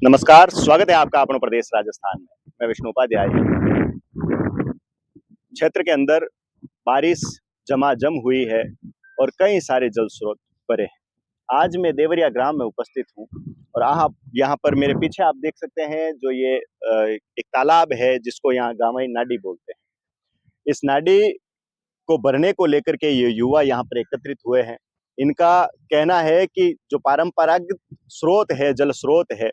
नमस्कार, स्वागत है आपका अपनो प्रदेश राजस्थान में। मैं विष्णु उपाध्याय क्षेत्र के अंदर बारिश झमाझम हुई है और कई सारे जल स्रोत भरे हैं। आज मैं देवरिया ग्राम में उपस्थित हूँ और आप यहाँ पर मेरे पीछे आप देख सकते हैं जो ये एक तालाब है जिसको यहाँ गांवई नाडी बोलते हैं। इस नाडी को भरने को लेकर के ये युवा यहाँ पर एकत्रित हुए हैं। इनका कहना है कि जो परंपरागत स्रोत है, जल स्रोत है,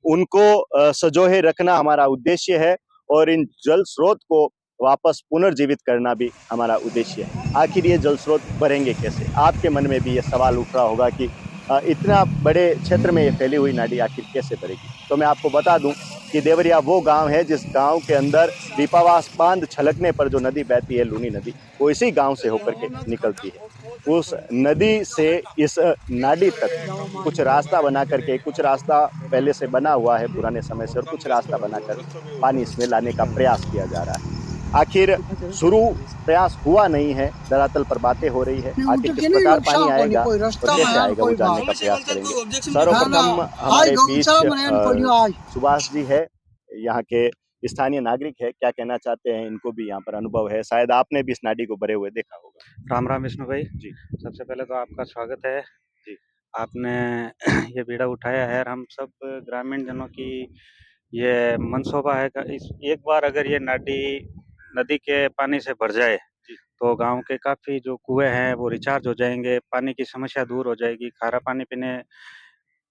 उनको सजोहे रखना हमारा उद्देश्य है और इन जल स्रोत को वापस पुनर्जीवित करना भी हमारा उद्देश्य है। आखिर ये जल स्रोत भरेंगे कैसे? आपके मन में भी ये सवाल उठ रहा होगा कि इतना बड़े क्षेत्र में ये फैली हुई नाली आखिर कैसे भरेगी? तो मैं आपको बता दूं कि देवरिया वो गांव है जिस गांव के अंदर दीपावास बांध छलकने पर जो नदी बहती है, लूनी नदी, वो इसी गांव से होकर के निकलती है। उस नदी से इस नाली तक कुछ रास्ता बना करके, कुछ रास्ता पहले से बना हुआ है पुराने समय से और कुछ रास्ता बनाकर पानी इसमें लाने का प्रयास किया जा रहा है। आखिर शुरू प्रयास हुआ नहीं है, धरातल पर बातें हो रही है। आखिर किस प्रकार पानी आएगा और कैसे आएगा वो जानने का प्रयास करेंगे। सर्वप्रथम हमारे बीच सुभाष जी है, यहाँ के स्थानीय नागरिक है। क्या कहना चाहते हैं? इनको भी यहाँ पर अनुभव है, शायद आपने भी इस नाली को भरे हुए देखा होगा। राम राम विष्णु भाई जी सबसे पहले तो आपका स्वागत है जी आपने ये बीड़ा उठाया है और हम सब ग्रामीण जनों की ये मनसोबा है कि इस एक बार अगर ये नदी के पानी से भर जाए जी तो गांव के काफ़ी जो कुएं हैं वो रिचार्ज हो जाएंगे, पानी की समस्या दूर हो जाएगी, खारा पानी पीने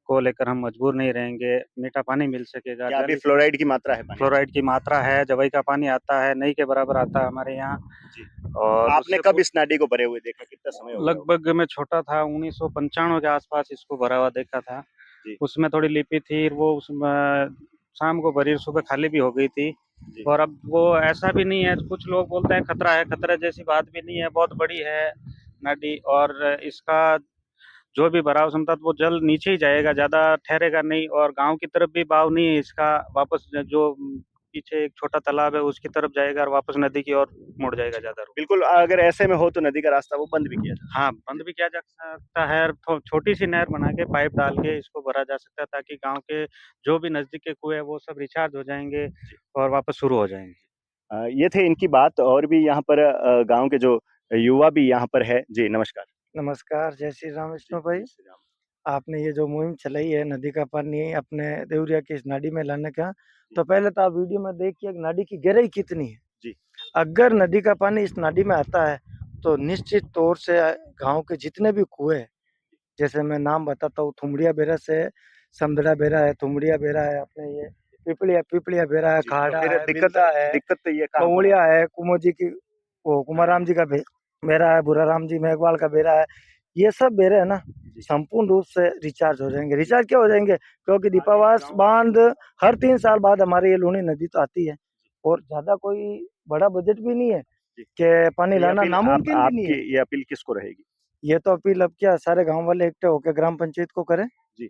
को लेकर हम मजबूर नहीं रहेंगे, मीठा पानी मिल सकेगा। यहाँ भी फ्लोराइड की मात्रा है पानी में। फ्लोराइड की मात्रा है, जवई का पानी आता है, नई के बराबर आता है हमारे यहाँ। जी, और आपने उससे कब इस नाली को भरे हुए देखा? कितना समय हो गया होगा? लगभग मैं छोटा था, 1995 के आसपास इसको भरा हुआ देखा था। जी उसमें थोड़ी लिपि थी, वो उसमें शाम को भरी, सुबह खाली भी हो गई थी। जी और अब वो ऐसा भी नहीं है, कुछ लोग बोलते हैं खतरा है, खतरा जैसी बात भी नहीं है, बहुत बड़ी है नदी। और इसका जो भी भराव क्षमता, तो वो जल नीचे ही जाएगा, ज़्यादा ठहरेगा नहीं। और गांव की तरफ भी बहाव नहीं है इसका, वापस जो पीछे एक छोटा तालाब है उसकी तरफ जाएगा और वापस नदी की ओर मुड़ जाएगा ज़्यादा रुक। बिल्कुल, अगर ऐसे में हो तो नदी का रास्ता वो बंद भी किया जाए। हाँ, बंद भी किया जा सकता है और छोटी सी नहर बना के पाइप डाल के इसको भरा जा सकता है, ताकि गांव के जो भी नज़दीक के कुएं हैं वो सब रिचार्ज हो जाएंगे जी और वापस शुरू हो जाएंगे। ये थे इनकी बात। और भी यहाँ पर गांव के जो युवा भी यहाँ पर है। जी नमस्कार। नमस्कार, जय श्री राम जी विष्णु भाई। जय श्री राम। आपने ये जो मुहिम चलाई है नदी का पानी अपने देवरिया की इस नाडी में लाने का, जी तो पहले तो आप वीडियो में देखिए नाडी की गहराई कितनी है। जी अगर नदी का पानी इस नाडी में आता है, तो निश्चित तौर से गाँव के जितने भी कुएँ हैं, जैसे मैं नाम बताता हूँ, थुमड़िया बेरा से समदड़ा बेरा है, थुमड़िया बेरा है, अपने ये पिपलिया पिपलिया बेरा है, जी, तो खाड़ा फिर है, बिंदा है, दिक्कत तो ये कहाँ पर मऊलिया है, कुमोजी की वो कुमाराम जी का बेरा है, बुराराम जी मेघवाल का बेरा है। ये सब बेरे है ना, जी संपूर्ण रूप से रिचार्ज हो जाएंगे। रिचार्ज क्या हो जाएंगे? क्योंकि दीपावास बांध हर 3 साल बाद हमारे ये लूनी नदी तो आती है और ज्यादा कोई बड़ा बजट भी नहीं है जी। कि पानी ये लाना अपील नामुमकिन भी नहीं आपकी है। ये अपील किसको रहेगी? ये तो अपील अब क्या सारे गांव वाले इकट्ठे होकर ग्राम पंचायत को करें। जी,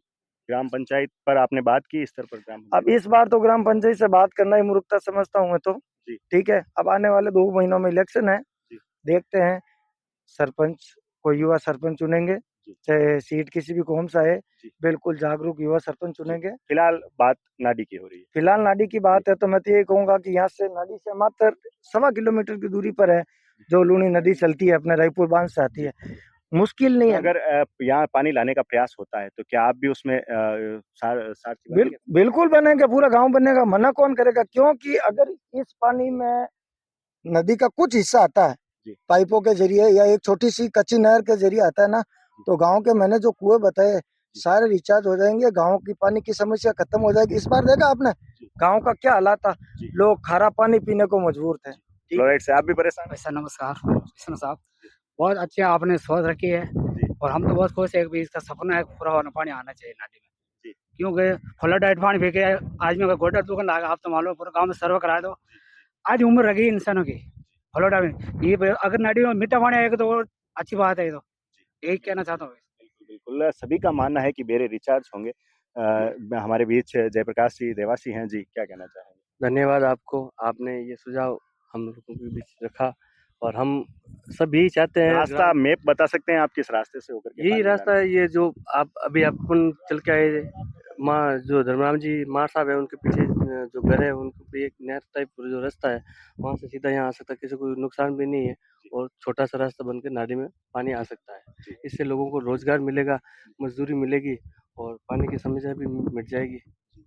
ग्राम पंचायत पर आपने बात की, स्तर पर ग्राम अब पंचायत? इस बार तो ग्राम पंचायत से बात करना ही मूर्खता समझता हूँ मैं तो। जी ठीक है, अब आने वाले 2 महीनों में इलेक्शन है, जी देखते हैं। सरपंच को युवा सरपंच चुनेंगे, जी चाहे सीट किसी भी कौन सा है, जी बिल्कुल जागरूक युवा सरपंच जी। चुनेंगे। फिलहाल बात नाडी की हो रही है। फिलहाल नाडी की जी बात है तो मैं तो यही कहूंगा कि यहाँ से नाडी से मात्र 1.25 किलोमीटर की दूरी पर है जो लूनी नदी चलती है, अपने रायपुर बांध से आती जी। है। मुश्किल नहीं तो है। अगर यहाँ पानी लाने का प्रयास होता है तो क्या आप भी उसमें सारथी बनेंगे? बिल्कुल बनेगा, पूरा गांव बनेगा, मना कौन करेगा? क्योंकि अगर इस पानी में नदी का कुछ हिस्सा आता है जी पाइपों के जरिए या एक छोटी सी कच्ची नहर के जरिए आता है ना, जी तो गांव के मैंने जो कुएं बताए जी सारे रिचार्ज हो जाएंगे, गांव की पानी की समस्या खत्म हो जाएगी। इस बार देखा आपने जी गांव का क्या हालात था, जी लोग खारा पानी पीने को मजबूर थे। जी। ठीक है। फ्लोराइड से आप भी परेशान हैं? ऐसा नमस्कार नमस्कार। विष्णु साहब, जी बहुत अच्छी आपने सोच रखी है जी और हम तो बहुत खुश है कि इसका सपना है पूरा होना, पानी आना चाहिए नाली में। जी क्योंकि खुला डाइट पानी पी के आज में गोटा दुकान लगा, आप तो मालूम पूरे गांव में सर्वे कराए दो, जी जी आज उम्र रही इंसानों की फलोडा में। अगर नाली में मीठा पानी आएगा तो और अच्छी बात है। ये तो जी। यही कहना चाहता हूँ। बिल्कुल, बिल्कुल। सभी का मानना है कि बेरे रिचार्ज होंगे। हमारे बीच जयप्रकाश जी देवासी हैं। जी, क्या कहना चाहेंगे? धन्यवाद आपको, आपने ये सुझाव हम लोगों के बीच रखा और हम सब यही चाहते हैं। रास्ता मैप बता सकते हैं आप किस रास्ते से होकर के यही पानी रास्ता है, ये जो आप अभी अपन चल के आए, माँ जो धर्मराम जी माँ साहब है उनके पीछे जो घर है उनके पे एक नहर टाइप जो रास्ता है वहाँ से सीधा यहाँ आ सकता है, किसी को नुकसान भी नहीं है और छोटा सा रास्ता बन के नाली में पानी आ सकता है। इससे लोगों को रोजगार मिलेगा, मजदूरी मिलेगी और पानी की समस्या भी मिट जाएगी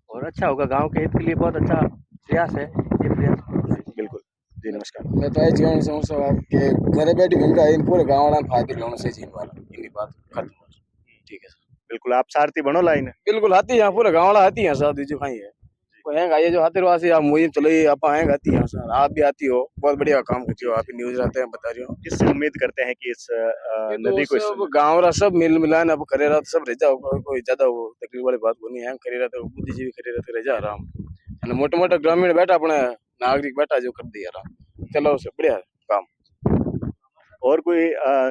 और अच्छा होगा। गाँव के हित के लिए बहुत अच्छा प्रयास है ये प्रयास। लाना। बिल्कुल जी, नमस्कार। मैं तो ये जीवन समस्या कि घर बैठ घूमता इन पूरे गाँव वाला फायदे लेने से जीवन वाला इनकी बात खत्म हो। ठीक है सर, बिल्कुल आप सारथी बनो लाइन। बिल्कुल हाथी यहाँ पूरे गाँव वाला हाथी है सर, जो खाई है वो हैं गाये जो हाथी वासी आप मुझे चलो ये आप हैं गाती हैं सर, आप भी आती हो, बहुत बढ़िया काम करती हो, आप ही न्यूज रहते हैं बता रही हो। किससे उम्मीद करते हैं कि इस नदी को सब गाँव वाला सब मिल मिलान अब करे रहा सब रह जाओ, कोई ज्यादा वो तकलीफ वाली बात नहीं है, करे रहते बुद्धिजीवी करे रहते रह जा आराम, मोटे मोटे ग्रामीण बैठा अपने नागरिक बैठा जो कर दिया आराम, चलो सब बढ़िया काम। और कोई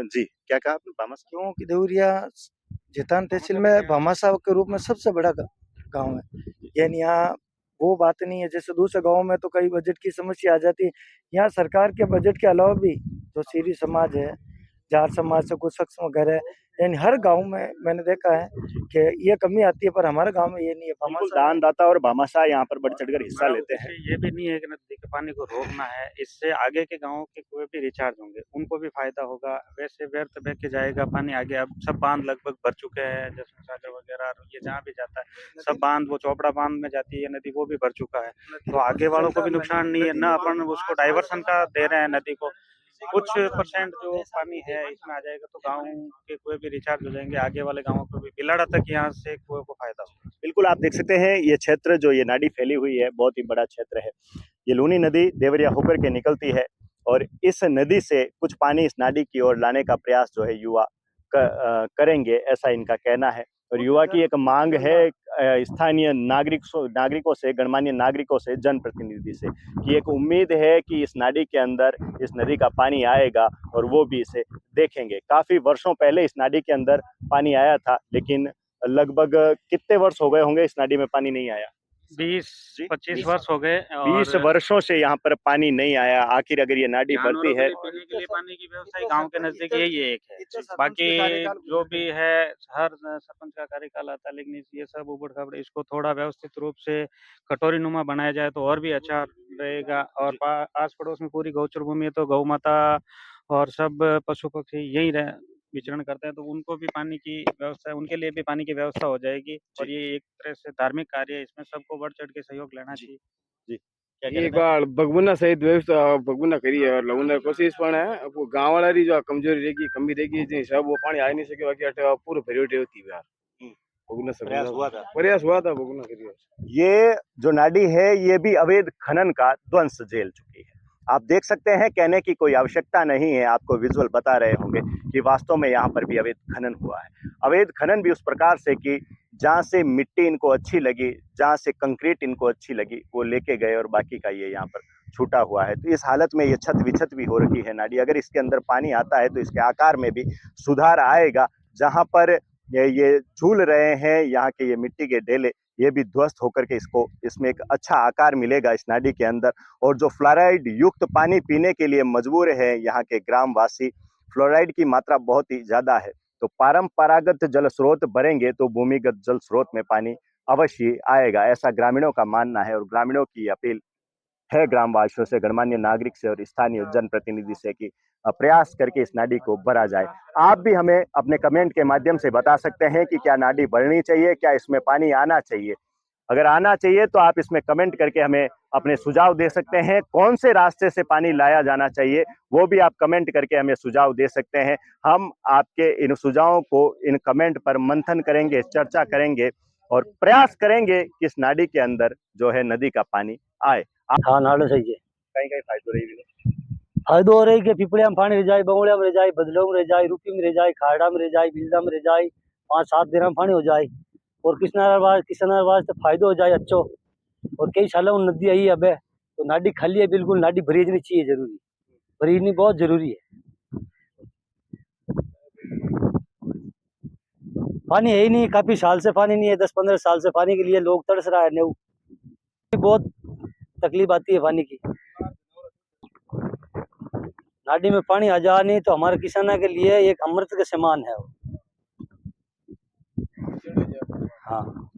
जी क्या कहा आपने भामाशाह? क्योंकि देवरिया जेतान तहसील में भामाशाह के रूप में सबसे बड़ा गांव है। यानी यहाँ वो बात नहीं है जैसे दूसरे गांव में तो कई बजट की समस्या आ जाती है। यहाँ सरकार के बजट के अलावा भी जो सीरी समाज है, जार समाज से कुछ सक्षम घर है, यानी हर गांव में मैंने देखा है कि ये कमी आती है, पर हमारे गांव में ये नहीं है। बिल्कुल दानदाता और भामाशाह यहाँ पर बढ़ चढ़कर हिस्सा लेते हैं। ये भी नहीं है कि नदी के पानी को रोकना है, इससे आगे के गाँव के कुएं भी रिचार्ज होंगे, उनको भी फायदा होगा। वैसे व्यर्थ बह के जाएगा पानी आगे, अब सब बांध लगभग भर चुके हैं, जैसे सागर वगैरह ये जहाँ भी जाता है सब बांध, वो चोपड़ा बांध में जाती है नदी, वो भी भर चुका है, तो आगे वालों को भी नुकसान नहीं है ना, अपन उसको डाइवर्सन का दे रहे हैं नदी को। कुछ परसेंट जो पानी है इसमें आ जाएगा तो गाँव के कुएं भी रिचार्ज हो जाएंगे, आगे वाले गाँवों को भी बिलाड़ा तक यहाँ से कुएं को फायदा होगा। बिल्कुल आप देख सकते हैं ये क्षेत्र जो ये नाडी फैली हुई है बहुत ही बड़ा क्षेत्र है। ये लूनी नदी देवरिया होकर के निकलती है और इस नदी से कुछ पानी इस नाडी की ओर लाने का प्रयास जो है युवा करेंगे, ऐसा इनका कहना है। और युवा की एक मांग है स्थानीय नागरिकों से, गणमान्य नागरिकों से, जनप्रतिनिधि से, कि एक उम्मीद है कि इस नाडी के अंदर इस नदी का पानी आएगा और वो भी इसे देखेंगे। काफी वर्षों पहले इस नाडी के अंदर पानी आया था, लेकिन लगभग कितने वर्ष हो गए होंगे इस नाडी में पानी नहीं आया? 20-25 वर्ष हो गए। 20 वर्षों से यहाँ पर पानी नहीं आया। आखिर अगर ये नाडी बढ़ती है, पीने के लिए पानी की व्यवस्था गांव के नजदीक यही एक है, बाकी जो भी है हर सरपंच का कार्यकाल आता है, लेकिन ये सब उबड़ खाबड़, इसको थोड़ा व्यवस्थित रूप से कटोरी नुमा बनाया जाए तो और भी अच्छा रहेगा। और आस पड़ोस में पूरी गौचर भूमि है, तो गौ माता और सब पशु पक्षी यही विचरण करते हैं, तो उनको भी पानी की व्यवस्था, उनके लिए भी पानी की व्यवस्था हो जाएगी। और ये एक तरह से धार्मिक कार्य है, इसमें सबको बढ़ चढ़ के सहयोग लेना चाहिए। जी एक बार भगवना सहित व्यवस्था भगवना करी है और लोगों ने कोशिश पण है, वो गाँव वाला री जो कमजोरी रहेगी कमी रहेगी जी सब वो पानी आ नहीं सके, बाकी अटे पूरे भरी होती यार प्रयास हुआ था भगवना करी। ये जो नाडी है ये भी अवैध खनन का ध्वंस झेल चुकी है। आप देख सकते हैं, कहने की कोई आवश्यकता नहीं है, आपको विजुअल बता रहे होंगे कि वास्तव में यहाँ पर भी अवैध खनन हुआ है। अवैध खनन भी उस प्रकार से कि जहाँ से मिट्टी इनको अच्छी लगी, जहाँ से कंक्रीट इनको अच्छी लगी, वो लेके गए और बाकी का ये यहाँ पर छूटा हुआ है। तो इस हालत में ये छत विछत भी हो रखी है नाडी। अगर इसके अंदर पानी आता है तो इसके आकार में भी सुधार आएगा। जहाँ पर ये झूल रहे हैं यहाँ के ये मिट्टी के ढेले, ये भी ध्वस्त होकर के इसमें एक अच्छा आकार मिलेगा इस नाडी के अंदर। और जो फ्लोराइड युक्त पानी पीने के लिए मजबूर है यहाँ के ग्रामवासी, फ्लोराइड की मात्रा बहुत ही ज्यादा है, तो परंपरागत जल स्रोत भरेंगे तो भूमिगत जल स्रोत में पानी अवश्य आएगा, ऐसा ग्रामीणों का मानना है। और ग्रामीणों की अपील है ग्रामवासियों से, गणमान्य नागरिक से और स्थानीय जनप्रतिनिधि से कि प्रयास करके इस नाडी को भरा जाए। आप भी हमें अपने कमेंट के माध्यम से बता सकते हैं कि क्या नाडी बढ़नी चाहिए, क्या इसमें पानी आना चाहिए। अगर आना चाहिए तो आप इसमें कमेंट करके हमें अपने सुझाव दे सकते हैं। कौन से रास्ते से पानी लाया जाना चाहिए वो भी आप कमेंट करके हमें सुझाव दे सकते हैं। हम आपके इन सुझावों को इन कमेंट पर मंथन करेंगे, चर्चा करेंगे और प्रयास करेंगे कि इस नाडी के अंदर जो है नदी का पानी आए। हाँ नाड़ो सही है, कहीं कहीं फायदो रही फायदो हो रही कि पिपड़िया में पानी रह जाए, बंगड़िया में रह जाए, बदलो में रह जाए, रूपी में रह जाए, खाड़ा में रह जाए, बिल्दा में रह जाए, 5-7 दिन में पानी हो जाए। और किसनारवाज तो फायदो हो जाए अच्छो। और कई सालों में नदी आई अब तो नाडी खाली है, बिल्कुल नाडी भरीजनी चाहिए, जरूरी भरीजनी बहुत जरूरी है। पानी है ही नहीं, काफी साल से पानी नहीं है, 10-15 साल से पानी के लिए लोग तरस रहा है। बहुत तकलीफ आती है पानी की। नाडी में पानी आ जाने तो हमारे किसानों के लिए एक अमृत के समान है वो। हाँ।